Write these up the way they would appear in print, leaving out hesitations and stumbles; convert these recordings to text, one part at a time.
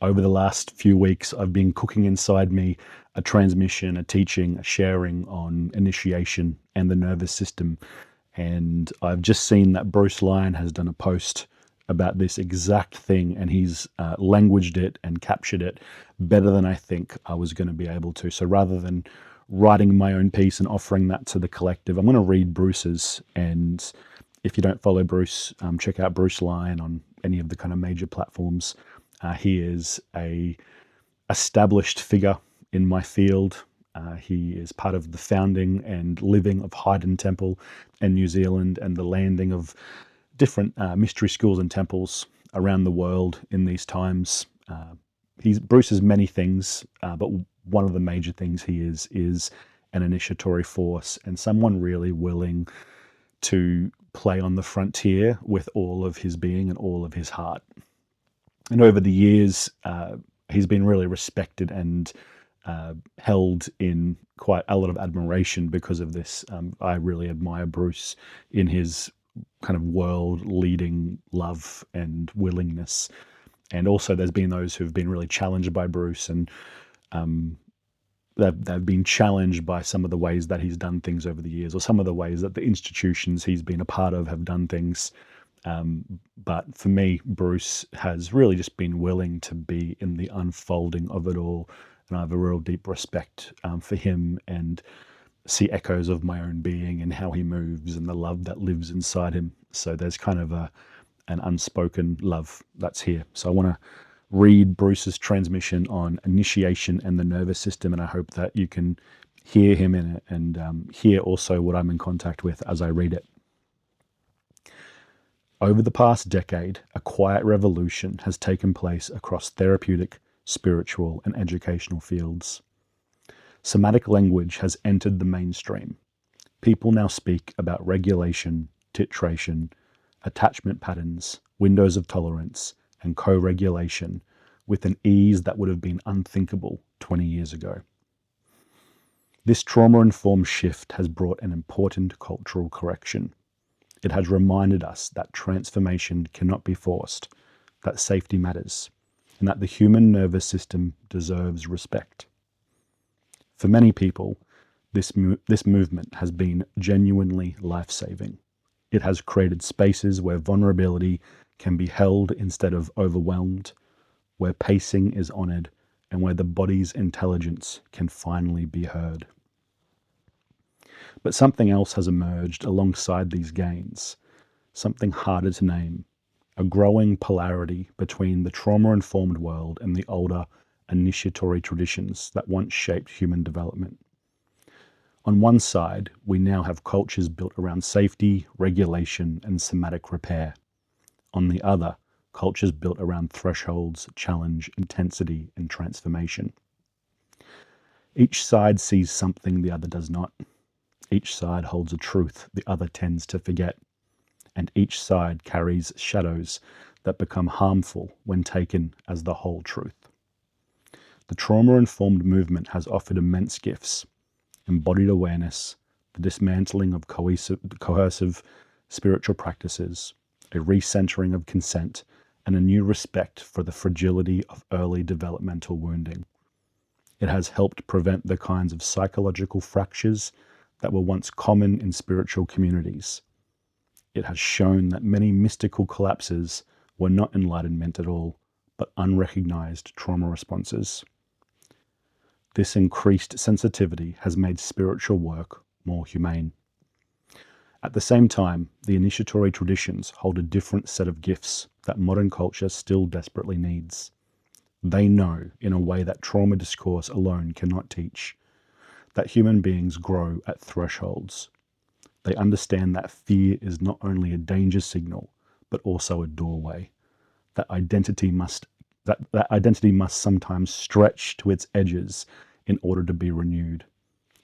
over the last few weeks, I've been cooking inside me a transmission, a teaching, a sharing on initiation and the nervous system. And I've just seen that Bruce Lyon has done a post about this exact thing, and he's languaged it and captured it better than I think I was going to be able to. So rather than writing my own piece and offering that to the collective, I'm going to read Bruce's. And if you don't follow Bruce, check out Bruce Lyon on any of the kind of major platforms. He is a established figure in my field. He is part of the founding and living of Haydn Temple in New Zealand and the landing of different mystery schools and temples around the world in these times. Bruce is many things, but one of the major things he is an initiatory force and someone really willing to play on the frontier with all of his being and all of his heart. And over the years, he's been really respected and held in quite a lot of admiration because of this. I really admire Bruce in his kind of world-leading love and willingness. And also there's been those who've been really challenged by Bruce, and they've been challenged by some of the ways that he's done things over the years, or some of the ways that the institutions he's been a part of have done things. But for me, Bruce has really just been willing to be in the unfolding of it all. And I have a real deep respect for him, and see echoes of my own being and how he moves and the love that lives inside him. So there's kind of an unspoken love that's here. So I want to read Bruce's transmission on initiation and the nervous system, and I hope that you can hear him in it and hear also what I'm in contact with as I read it. Over the past decade, a quiet revolution has taken place across therapeutic, spiritual, and educational fields. Somatic language has entered the mainstream. People now speak about regulation, titration, attachment patterns, windows of tolerance, and co-regulation with an ease that would have been unthinkable 20 years ago. This trauma-informed shift has brought an important cultural correction. It has reminded us that transformation cannot be forced, that safety matters, and that the human nervous system deserves respect. For many people, this movement has been genuinely life-saving. It has created spaces where vulnerability can be held instead of overwhelmed, where pacing is honored, and where the body's intelligence can finally be heard. But something else has emerged alongside these gains, something harder to name, a growing polarity between the trauma-informed world and the older initiatory traditions that once shaped human development. On one side, we now have cultures built around safety, regulation, and somatic repair. On the other, cultures built around thresholds, challenge, intensity, and transformation. Each side sees something the other does not. Each side holds a truth the other tends to forget. And each side carries shadows that become harmful when taken as the whole truth. The trauma-informed movement has offered immense gifts: embodied awareness, the dismantling of coercive spiritual practices, a recentering of consent, and a new respect for the fragility of early developmental wounding. It has helped prevent the kinds of psychological fractures that were once common in spiritual communities. It has shown that many mystical collapses were not enlightenment at all, but unrecognized trauma responses. This increased sensitivity has made spiritual work more humane. At the same time, the initiatory traditions hold a different set of gifts that modern culture still desperately needs. They know, in a way that trauma discourse alone cannot teach, that human beings grow at thresholds. They understand that fear is not only a danger signal, but also a doorway. That identity must sometimes stretch to its edges in order to be renewed.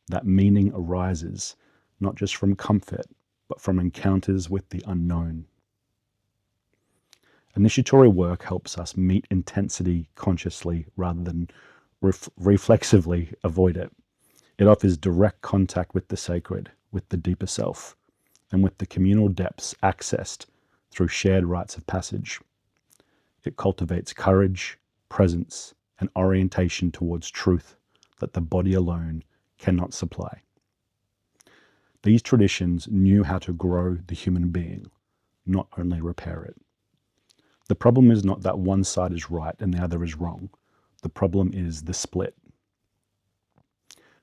That meaning arises not just from comfort, but from encounters with the unknown. Initiatory work helps us meet intensity consciously rather than reflexively avoid it. It offers direct contact with the sacred, with the deeper self, and with the communal depths accessed through shared rites of passage. It cultivates courage, presence, and orientation towards truth that the body alone cannot supply. These traditions knew how to grow the human being, not only repair it. The problem is not that one side is right and the other is wrong. The problem is the split.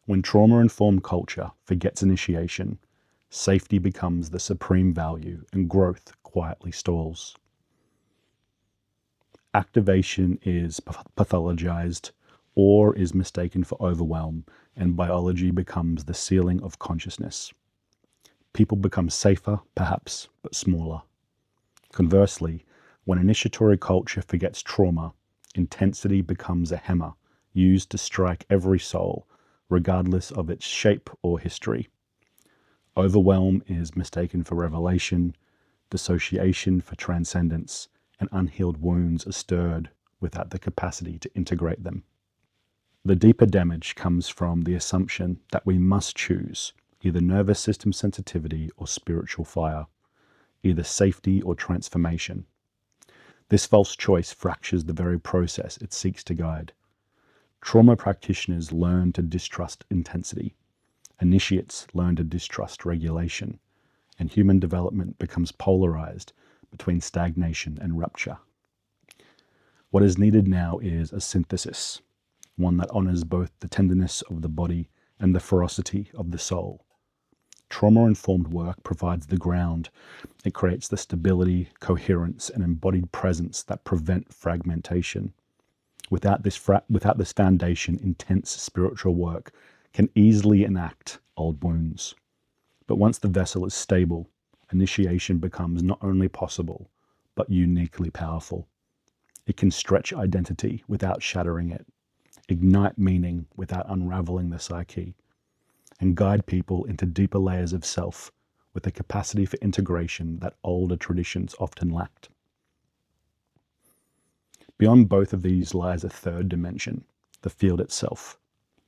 When trauma-informed culture forgets initiation, safety becomes the supreme value and growth quietly stalls. Activation is pathologized, or is mistaken for overwhelm, and biology becomes the ceiling of consciousness. People become safer, perhaps, but smaller. Conversely, when initiatory culture forgets trauma, intensity becomes a hammer used to strike every soul, regardless of its shape or history. Overwhelm is mistaken for revelation, dissociation for transcendence, and unhealed wounds are stirred without the capacity to integrate them. The deeper damage comes from the assumption that we must choose either nervous system sensitivity or spiritual fire, either safety or transformation. This false choice fractures the very process it seeks to guide. Trauma practitioners learn to distrust intensity. Initiates learn to distrust regulation, and human development becomes polarized between stagnation and rupture. What is needed now is a synthesis, one that honors both the tenderness of the body and the ferocity of the soul. Trauma-informed work provides the ground. It creates the stability, coherence, and embodied presence that prevent fragmentation. Without this foundation, intense spiritual work can easily enact old wounds. But once the vessel is stable, initiation becomes not only possible, but uniquely powerful. It can stretch identity without shattering it, ignite meaning without unraveling the psyche, and guide people into deeper layers of self with a capacity for integration that older traditions often lacked. Beyond both of these lies a third dimension, the field itself,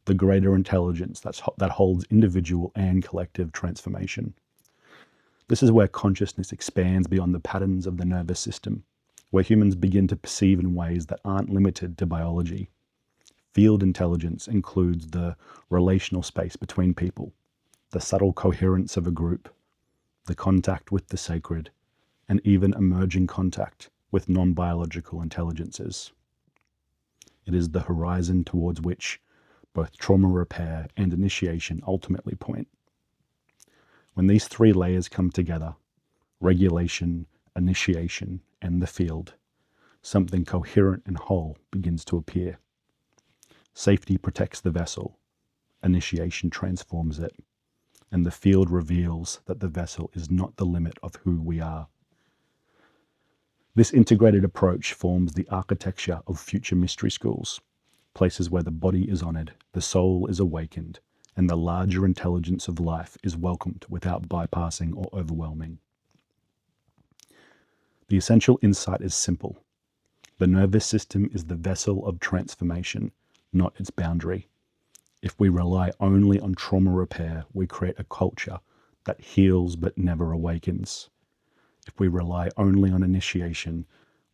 the greater intelligence that holds individual and collective transformation. This is where consciousness expands beyond the patterns of the nervous system, where humans begin to perceive in ways that aren't limited to biology. Field intelligence includes the relational space between people, the subtle coherence of a group, the contact with the sacred, and even emerging contact with non-biological intelligences. It is the horizon towards which both trauma repair and initiation ultimately point. When these three layers come together, regulation, initiation, and the field, something coherent and whole begins to appear. Safety protects the vessel, initiation transforms it, and the field reveals that the vessel is not the limit of who we are. This integrated approach forms the architecture of future mystery schools, places where the body is honored, the soul is awakened, and the larger intelligence of life is welcomed without bypassing or overwhelming. The essential insight is simple. The nervous system is the vessel of transformation, not its boundary. If we rely only on trauma repair, we create a culture that heals but never awakens. If we rely only on initiation,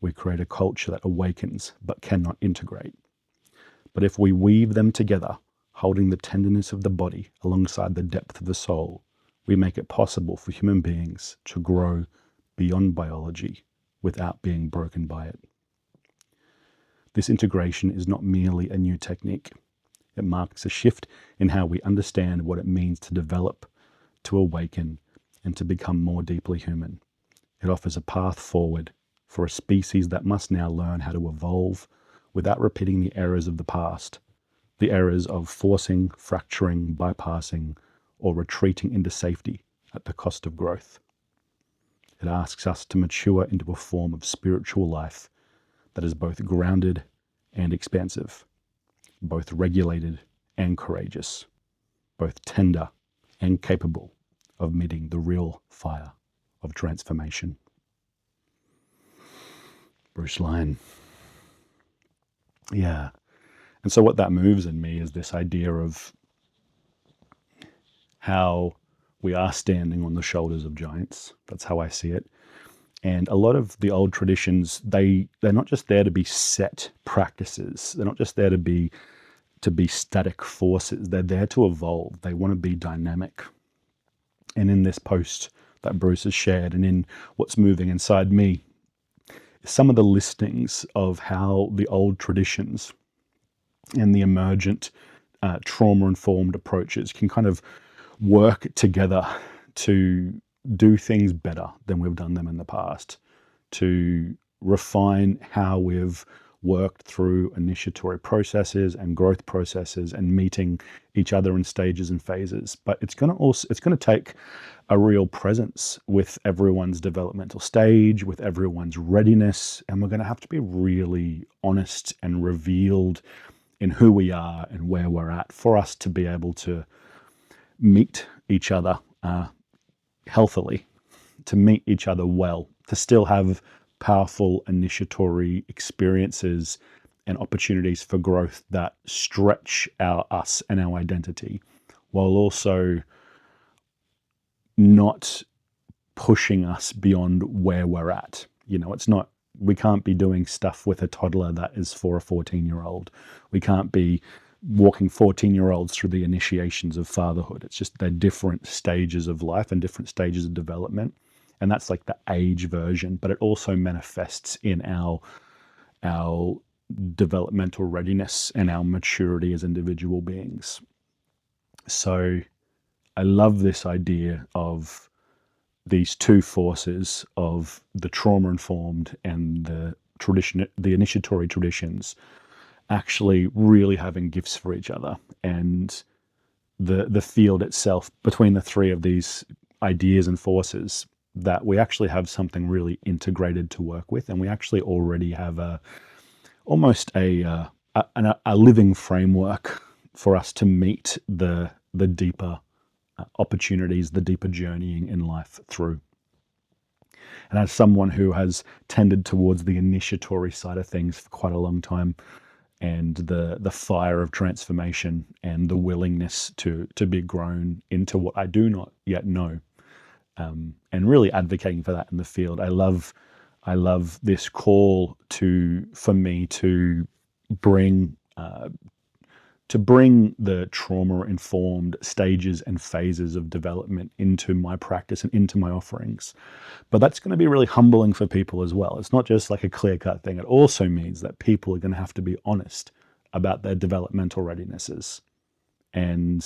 we create a culture that awakens but cannot integrate. But if we weave them together, holding the tenderness of the body alongside the depth of the soul, we make it possible for human beings to grow beyond biology without being broken by it. This integration is not merely a new technique. It marks a shift in how we understand what it means to develop, to awaken, and to become more deeply human. It offers a path forward for a species that must now learn how to evolve without repeating the errors of the past, the errors of forcing, fracturing, bypassing, or retreating into safety at the cost of growth. It asks us to mature into a form of spiritual life that is both grounded and expansive, both regulated and courageous, both tender and capable of meeting the real fire of transformation. Bruce Lyon. Yeah. And so what that moves in me is this idea of how we are standing on the shoulders of giants. That's how I see it. And a lot of the old traditions, they're not just there to be set practices. They're not just there to be static forces. They're there to evolve. They want to be dynamic. And in this post that Bruce has shared, and in what's moving inside me, some of the listings of how the old traditions and the emergent trauma-informed approaches can kind of work together to do things better than we've done them in the past, to refine how we've worked through initiatory processes and growth processes and meeting each other in stages and phases. But it's going to take a real presence with everyone's developmental stage, with everyone's readiness, and we're going to have to be really honest and revealed in who we are and where we're at for us to be able to meet each other healthily, to meet each other well, to still have powerful initiatory experiences and opportunities for growth that stretch us and our identity, while also not pushing us beyond where we're at. We can't be doing stuff with a toddler that is for a 14-year-old. We can't be walking 14-year-olds through the initiations of fatherhood. It's just they're different stages of life and different stages of development. And that's like the age version, but it also manifests in our developmental readiness and our maturity as individual beings. So I love this idea of these two forces of the trauma-informed and the initiatory traditions actually really having gifts for each other, and the field itself between the three of these ideas and forces, that we actually have something really integrated to work with, and we actually already have almost a living framework for us to meet the deeper opportunities, the deeper journeying in life through. And as someone who has tended towards the initiatory side of things for quite a long time, and the fire of transformation and the willingness to be grown into what I do not yet know, and really advocating for that in the field. I love this call for me to bring the trauma-informed stages and phases of development into my practice and into my offerings. But that's going to be really humbling for people as well. It's not just like a clear-cut thing. It also means that people are going to have to be honest about their developmental readinesses. And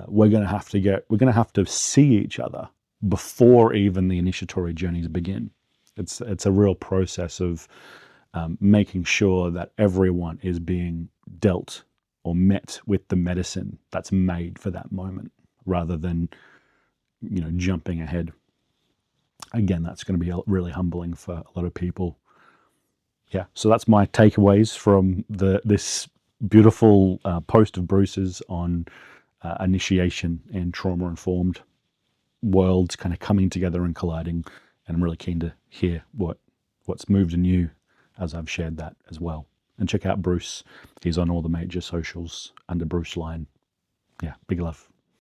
we're going to have to see each other before even the initiatory journeys begin. It's a real process of making sure that everyone is being dealt or met with the medicine that's made for that moment, rather than jumping ahead. Again, that's going to be really humbling for a lot of people. Yeah, so that's my takeaways from this beautiful post of Bruce's on initiation and trauma-informed worlds kind of coming together and colliding. And I'm really keen to hear what's moved in you as I've shared that as well. And check out Bruce. He's on all the major socials under Bruce Lyon. Yeah, big love.